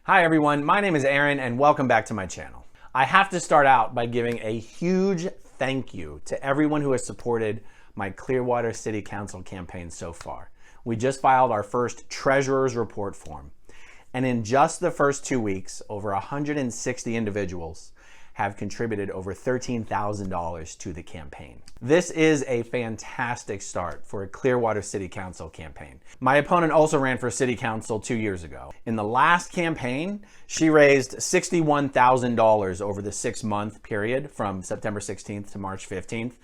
Hi everyone, my name is Aaron and welcome back to my channel. I have to start out by giving a huge thank you to everyone who has supported my Clearwater City Council campaign so far. We just filed our first Treasurer's Report form, and in just the first 2 weeks, over 160 individuals have contributed over $13,000 to the campaign. This is a fantastic start for a Clearwater City Council campaign. My opponent also ran for City Council 2 years ago. In the last campaign, she raised $61,000 over the 6-month period from September 16th to March 15th.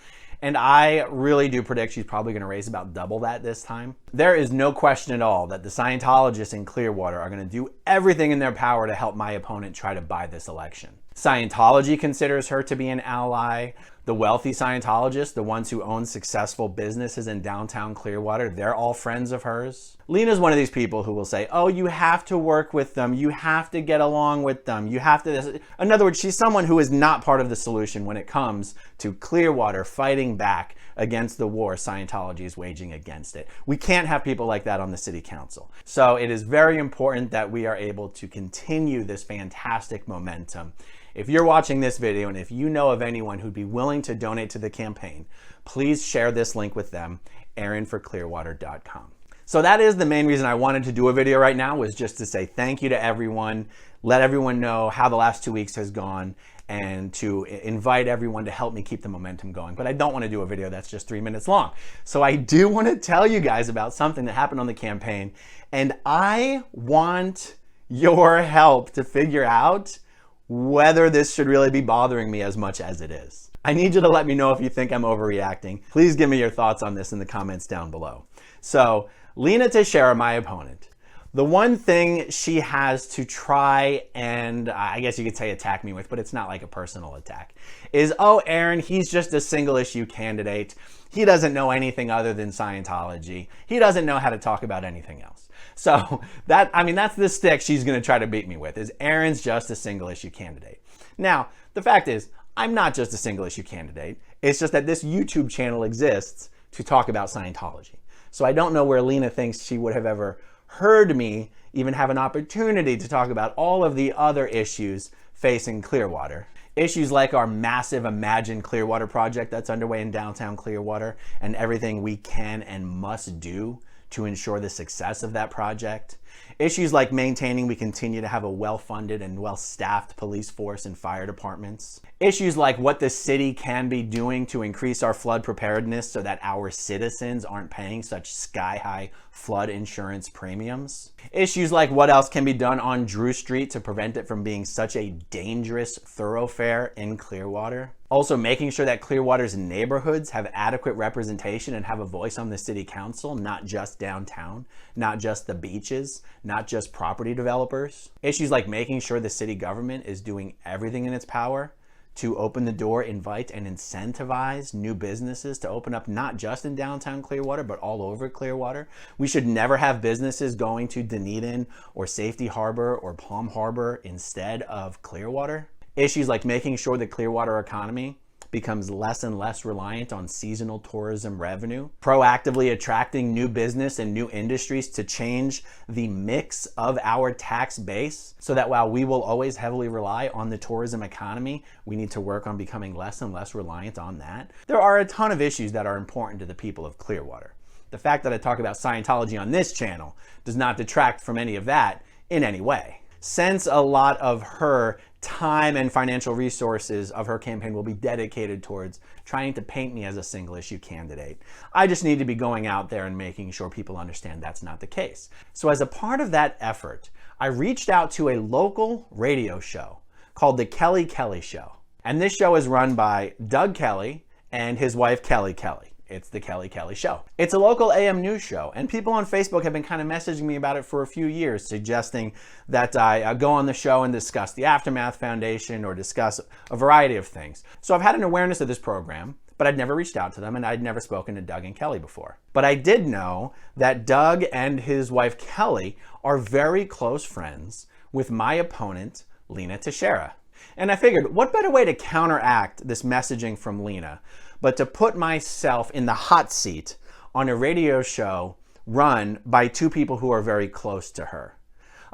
And I really do predict she's probably going to raise about double that this time. There is no question at all that the Scientologists in Clearwater are going to do everything in their power to help my opponent try to buy this election. Scientology considers her to be an ally. The wealthy Scientologists, the ones who own successful businesses in downtown Clearwater, they're all friends of hers. Lina's one of these people who will say, oh, you have to work with them. You have to get along with them. You have to... In other words, she's someone who is not part of the solution when it comes to Clearwater fighting back against the war Scientology is waging against it. We can't have people like that on the city council. So it is very important that we are able to continue this fantastic momentum. If you're watching this video and if you know of anyone who'd be willing to donate to the campaign, please share this link with them, aaronforclearwater.com. So that is the main reason I wanted to do a video right now, was just to say thank you to everyone, let everyone know how the last 2 weeks has gone, and to invite everyone to help me keep the momentum going. But I don't want to do a video that's just 3 minutes long. So I do want to tell you guys about something that happened on the campaign, and I want your help to figure out whether this should really be bothering me as much as it is. I need you to let me know if you think I'm overreacting. Please give me your thoughts on this in the comments down below. So, Lina Teixeira, my opponent, the one thing she has to try and, I guess you could say attack me with, but it's not like a personal attack, is, oh, Aaron, he's just a single issue candidate. He doesn't know anything other than Scientology. He doesn't know how to talk about anything else. So that's the stick she's going to try to beat me with, is Aaron's just a single issue candidate. Now, the fact is, I'm not just a single issue candidate. It's just that this YouTube channel exists to talk about Scientology. So I don't know where Lina thinks she would have ever heard me even have an opportunity to talk about all of the other issues facing Clearwater. Issues like our massive Imagine Clearwater project that's underway in downtown Clearwater, and everything we can and must do to ensure the success of that project. Issues like maintaining we continue to have a well-funded and well-staffed police force and fire departments. Issues like what the city can be doing to increase our flood preparedness so that our citizens aren't paying such sky-high flood insurance premiums. Issues like what else can be done on Drew Street to prevent it from being such a dangerous thoroughfare in Clearwater. Also making sure that Clearwater's neighborhoods have adequate representation and have a voice on the city council, not just downtown, not just the beaches, not just property developers. Issues like making sure the city government is doing everything in its power to open the door, invite, and incentivize new businesses to open up not just in downtown Clearwater, but all over Clearwater. We should never have businesses going to Dunedin or Safety Harbor or Palm Harbor instead of Clearwater. Issues like making sure the Clearwater economy becomes less and less reliant on seasonal tourism revenue, proactively attracting new business and new industries to change the mix of our tax base, so that while we will always heavily rely on the tourism economy, we need to work on becoming less and less reliant on that. There are a ton of issues that are important to the people of Clearwater. The fact that I talk about Scientology on this channel does not detract from any of that in any way. Since a lot of her time and financial resources of her campaign will be dedicated towards trying to paint me as a single issue candidate, I just need to be going out there and making sure people understand that's not the case. So as a part of that effort, I reached out to a local radio show called The Kelly Kelly Show. And this show is run by Doug Kelly and his wife Kelly Kelly. It's The Kelly Kelly Show. It's a local AM news show, and people on Facebook have been kind of messaging me about it for a few years, suggesting that I go on the show and discuss the Aftermath Foundation or discuss a variety of things. So I've had an awareness of this program, but I'd never reached out to them, and I'd never spoken to Doug and Kelly before. But I did know that Doug and his wife Kelly are very close friends with my opponent, Lina Teixeira. And I figured, what better way to counteract this messaging from Lina but to put myself in the hot seat on a radio show run by two people who are very close to her.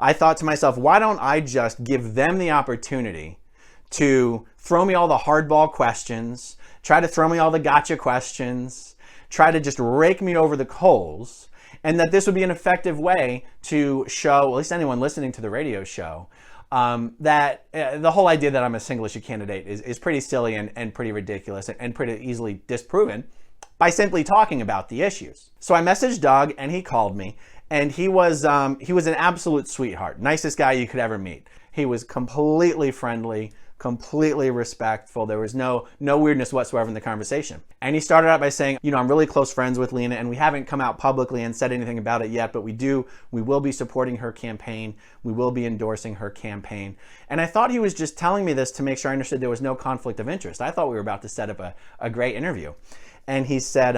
I thought to myself, why don't I just give them the opportunity to throw me all the hardball questions, try to throw me all the gotcha questions, try to just rake me over the coals, and that this would be an effective way to show, at least anyone listening to the radio show, that the whole idea that I'm a single issue candidate is pretty silly and pretty ridiculous and pretty easily disproven by simply talking about the issues. So I messaged Doug and he called me, and he was an absolute sweetheart, nicest guy you could ever meet. He was completely friendly, completely respectful. There was no weirdness whatsoever in the conversation. And he started out by saying, I'm really close friends with Lina, and we haven't come out publicly and said anything about it yet, but we will be supporting her campaign. We will be endorsing her campaign. And I thought he was just telling me this to make sure I understood there was no conflict of interest. I thought we were about to set up a great interview. And he said,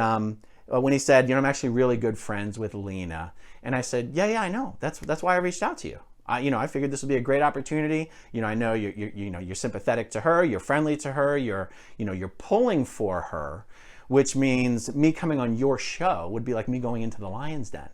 when he said, I'm actually really good friends with Lina. And I said, yeah, I know. That's why I reached out to you. I figured this would be a great opportunity. I know you're sympathetic to her, you're friendly to her, you're pulling for her, which means me coming on your show would be like me going into the lion's den.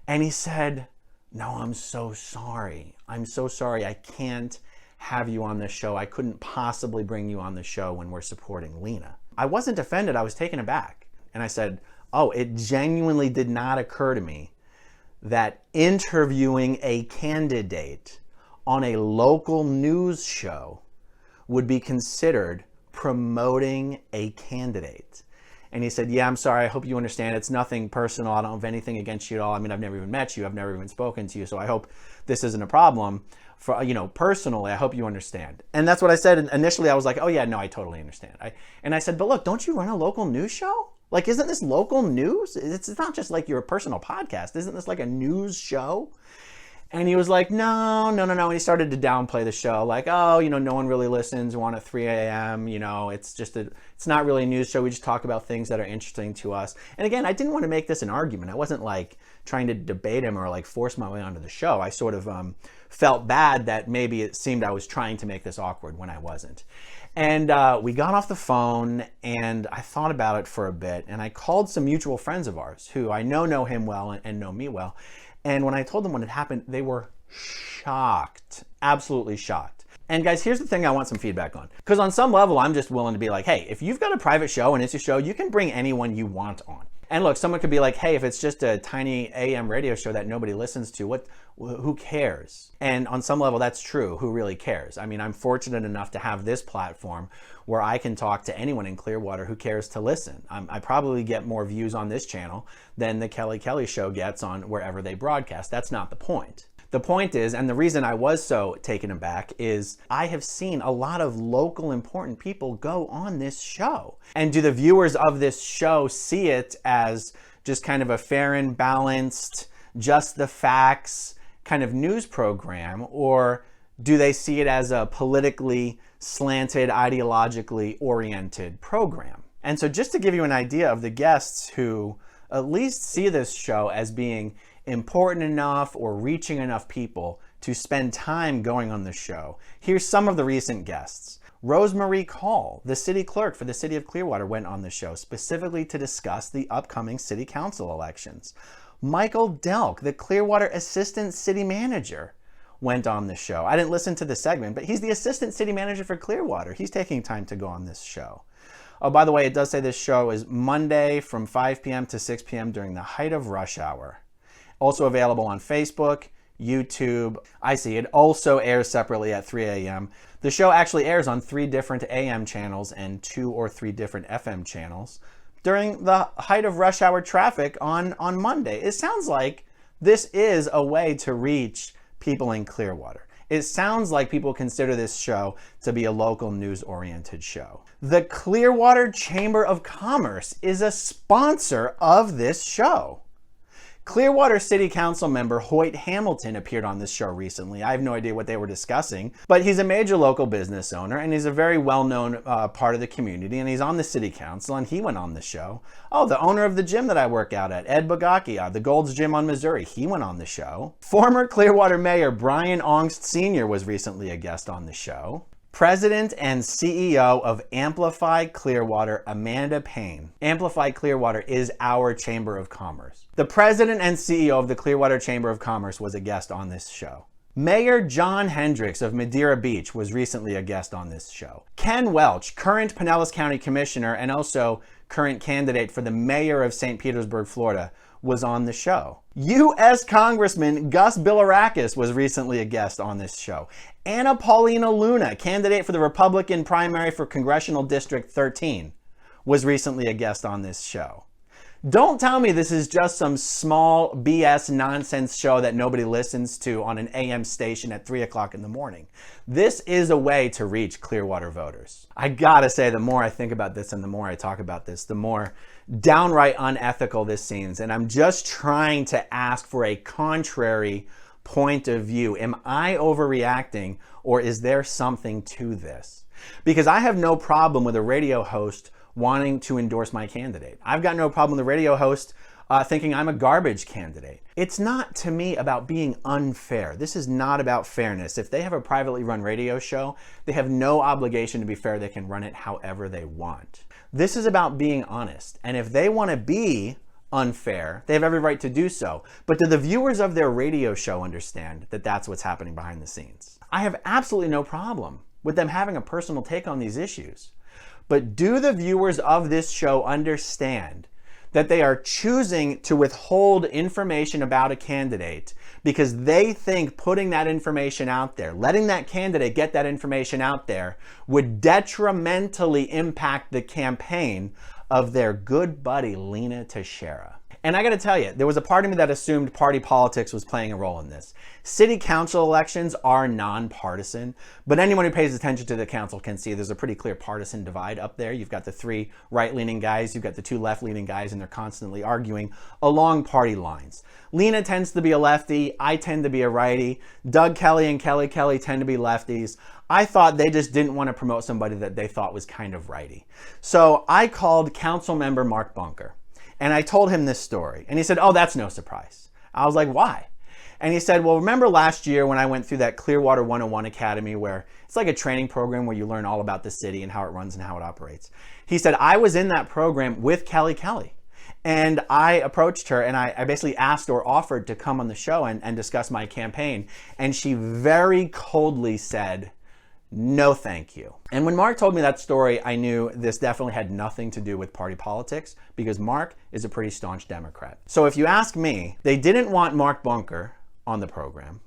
And he said, no, I'm so sorry. I'm so sorry. I can't have you on this show. I couldn't possibly bring you on the show when we're supporting Lina. I wasn't offended. I was taken aback. And I said, it genuinely did not occur to me that interviewing a candidate on a local news show would be considered promoting a candidate. And he said, yeah, I'm sorry. I hope you understand. It's nothing personal. I don't have anything against you at all. I mean, I've never even met you. I've never even spoken to you. So I hope this isn't a problem. For, personally, I hope you understand. And that's what I said. And initially, I was like, oh, yeah, no, I totally understand. And I said, but look, don't you run a local news show? Like, isn't this local news? It's not just like your personal podcast. Isn't this like a news show? And he was like, no. And he started to downplay the show. Like, no one really listens. We're on at 3 a.m. It's not really a news show. We just talk about things that are interesting to us. And again, I didn't want to make this an argument. I wasn't like trying to debate him or like force my way onto the show. I sort of felt bad that maybe it seemed I was trying to make this awkward when I wasn't. And we got off the phone and I thought about it for a bit, and I called some mutual friends of ours who I know him well and know me well. And when I told them what had happened, they were shocked, absolutely shocked. And guys, here's the thing I want some feedback on. Because on some level, I'm just willing to be like, hey, if you've got a private show and it's your show, you can bring anyone you want on. And look, someone could be like, hey, if it's just a tiny AM radio show that nobody listens to, who cares? And on some level, that's true. Who really cares? I mean, I'm fortunate enough to have this platform where I can talk to anyone in Clearwater who cares to listen. I probably get more views on this channel than the Kelly show gets on wherever they broadcast. That's not the point. The point is, and the reason I was so taken aback is I have seen a lot of local important people go on this show. And do the viewers of this show see it as just kind of a fair and balanced, just the facts kind of news program? Or do they see it as a politically slanted, ideologically oriented program? And so just to give you an idea of the guests who at least see this show as being important enough or reaching enough people to spend time going on the show, here's some of the recent guests. Rosemarie Call, the city clerk for the city of Clearwater, went on the show specifically to discuss the upcoming city council elections. Michael Delk, the Clearwater assistant city manager, went on the show. I didn't listen to the segment, but he's the assistant city manager for Clearwater. He's taking time to go on this show. Oh, by the way, it does say this show is Monday from 5 p.m. to 6 p.m. during the height of rush hour. Also available on Facebook, YouTube. I see it also airs separately at 3 a.m. The show actually airs on 3 different AM channels and 2 or 3 different FM channels during the height of rush hour traffic on Monday. It sounds like this is a way to reach people in Clearwater. It sounds like people consider this show to be a local news-oriented show. The Clearwater Chamber of Commerce is a sponsor of this show. Clearwater City Council member Hoyt Hamilton appeared on this show recently. I have no idea what they were discussing, but he's a major local business owner and he's a very well-known part of the community, and he's on the city council, and he went on the show. Oh, the owner of the gym that I work out at, Ed Bogacki, the Gold's Gym on Missouri, he went on the show. Former Clearwater Mayor Brian Ongst Sr. was recently a guest on the show. President and CEO of Amplify Clearwater, Amanda Payne. Amplify Clearwater is our Chamber of Commerce. The president and CEO of the Clearwater Chamber of Commerce was a guest on this show. Mayor John Hendricks of Madeira Beach was recently a guest on this show. Ken Welch, current Pinellas County Commissioner and also current candidate for the mayor of St. Petersburg, Florida, was on the show. U.S. Congressman Gus Bilirakis was recently a guest on this show. Anna Paulina Luna, candidate for the Republican primary for Congressional District 13, was recently a guest on this show. Don't tell me this is just some small BS nonsense show that nobody listens to on an AM station at 3 o'clock in the morning. This is a way to reach Clearwater voters. I gotta say, the more I think about this and the more I talk about this, the more downright unethical this seems. And I'm just trying to ask for a contrary point of view. Am I overreacting, or is there something to this? Because I have no problem with a radio host wanting to endorse my candidate. I've got no problem with the radio host thinking I'm a garbage candidate. It's not, to me, about being unfair. This is not about fairness. If they have a privately run radio show, they have no obligation to be fair. They can run it however they want. This is about being honest. And if they want to be unfair, they have every right to do so. But do the viewers of their radio show understand that that's what's happening behind the scenes? I have absolutely no problem with them having a personal take on these issues. But do the viewers of this show understand that they are choosing to withhold information about a candidate because they think putting that information out there, letting that candidate get that information out there, would detrimentally impact the campaign of their good buddy, Lina Teixeira? And I gotta tell you, there was a part of me that assumed party politics was playing a role in this. City council elections are nonpartisan, but anyone who pays attention to the council can see there's a pretty clear partisan divide up there. You've got the 3 right-leaning guys, you've got the 2 left-leaning guys, and they're constantly arguing along party lines. Lina tends to be a lefty, I tend to be a righty, Doug Kelly and Kelly Kelly tend to be lefties. I thought they just didn't want to promote somebody that they thought was kind of righty. So I called council member Mark Bunker. And I told him this story. And he said, oh, that's no surprise. I was like, why? And he said, well, remember last year when I went through that Clearwater 101 Academy, where it's like a training program where you learn all about the city and how it runs and how it operates. He said, I was in that program with Kelly Kelly. And I approached her and I basically asked or offered to come on the show and discuss my campaign. And she very coldly said, no, thank you. And when Mark told me that story, I knew this definitely had nothing to do with party politics, because Mark is a pretty staunch Democrat. So if you ask me, they didn't want Mark Bunker on the program.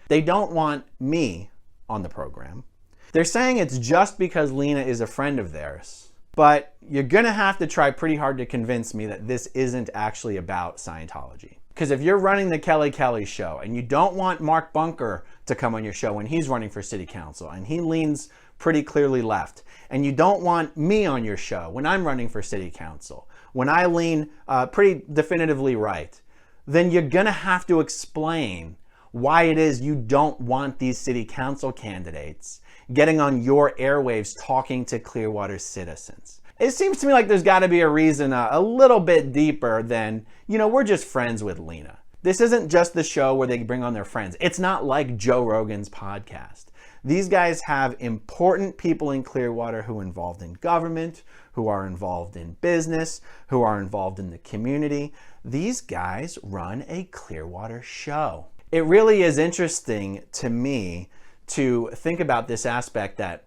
They don't want me on the program. They're saying it's just because Lina is a friend of theirs. But you're gonna have to try pretty hard to convince me that this isn't actually about Scientology. Because if you're running the Kelly Kelly show and you don't want Mark Bunker to come on your show when he's running for city council and he leans pretty clearly left, and you don't want me on your show when I'm running for city council, when I lean pretty definitively right, then you're gonna have to explain why it is you don't want these city council candidates getting on your airwaves talking to Clearwater citizens. It seems to me like there's got to be a reason a little bit deeper than, we're just friends with Lina. This isn't just the show where they bring on their friends. It's not like Joe Rogan's podcast. These guys have important people in Clearwater who are involved in government, who are involved in business, who are involved in the community. These guys run a Clearwater show. It really is interesting to me to think about this aspect that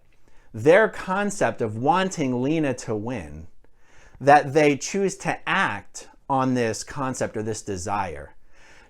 their concept of wanting Lina to win, that they choose to act on this concept or this desire,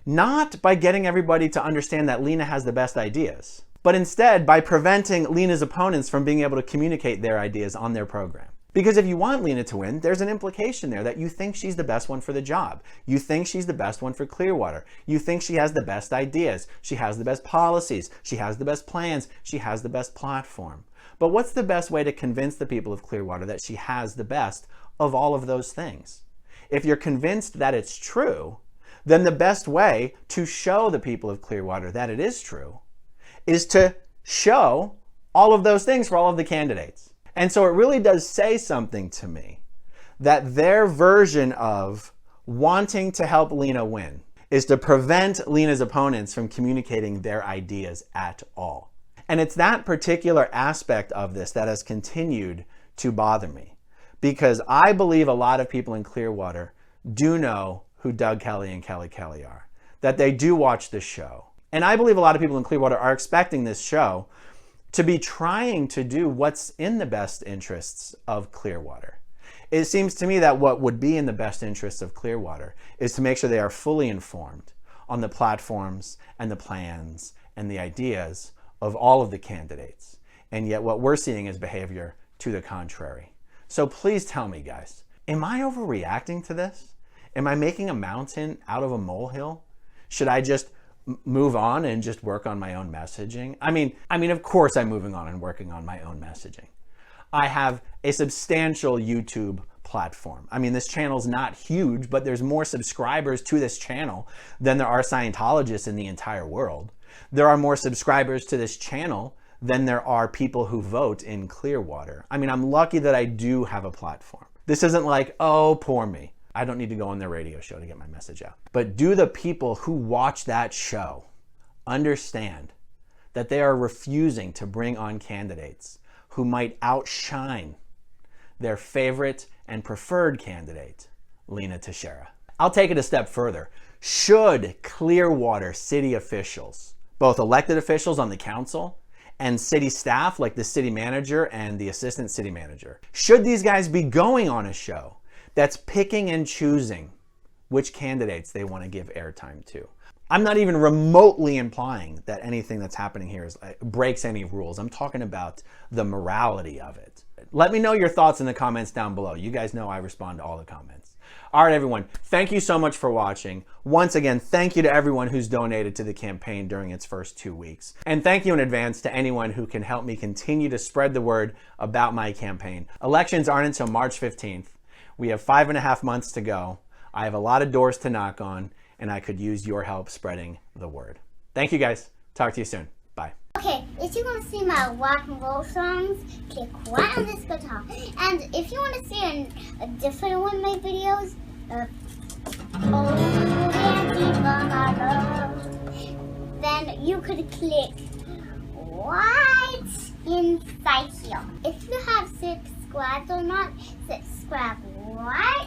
not by getting everybody to understand that Lina has the best ideas, but instead by preventing Lina's opponents from being able to communicate their ideas on their program. Because if you want Lina to win, there's an implication there that you think she's the best one for the job. You think she's the best one for Clearwater. You think she has the best ideas. She has the best policies. She has the best plans. She has the best platform. But what's the best way to convince the people of Clearwater that she has the best of all of those things? If you're convinced that it's true, then the best way to show the people of Clearwater that it is true is to show all of those things for all of the candidates. And so it really does say something to me that their version of wanting to help Lina win is to prevent Lina's opponents from communicating their ideas at all. And it's that particular aspect of this that has continued to bother me, because I believe a lot of people in Clearwater do know who Doug Kelly and Kelly Kelly are, that they do watch the show. And I believe a lot of people in Clearwater are expecting this show to be trying to do what's in the best interests of Clearwater. It seems to me that what would be in the best interests of Clearwater is to make sure they are fully informed on the platforms and the plans and the ideas of all of the candidates. And yet what we're seeing is behavior to the contrary. So please tell me, guys, am I overreacting to this? Am I making a mountain out of a molehill? Should I just move on and just work on my own messaging? I mean, of course I'm moving on and working on my own messaging. I have a substantial YouTube platform. I mean, this channel's not huge, but there's more subscribers to this channel than there are Scientologists in the entire world. There are more subscribers to this channel than there are people who vote in Clearwater. I mean, I'm lucky that I do have a platform. This isn't like, oh, poor me. I don't need to go on their radio show to get my message out. But do the people who watch that show understand that they are refusing to bring on candidates who might outshine their favorite and preferred candidate, Lina Teixeira? I'll take it a step further. Should Clearwater city officials, both elected officials on the council and city staff like the city manager and the assistant city manager, should these guys be going on a show that's picking and choosing which candidates they want to give airtime to? I'm not even remotely implying that anything that's happening here breaks any rules. I'm talking about the morality of it. Let me know your thoughts in the comments down below. You guys know I respond to all the comments. All right, everyone, thank you so much for watching. Once again, thank you to everyone who's donated to the campaign during its first 2 weeks. And thank you in advance to anyone who can help me continue to spread the word about my campaign. Elections aren't until March 15th. We have 5.5 months to go. I have a lot of doors to knock on, and I could use your help spreading the word. Thank you, guys. Talk to you soon. Bye. Okay, if you want to see my rock and roll songs, click right on this guitar. And if you want to see a different one of my videos, then you could click right inside here. If you have subscribed or not, subscribe right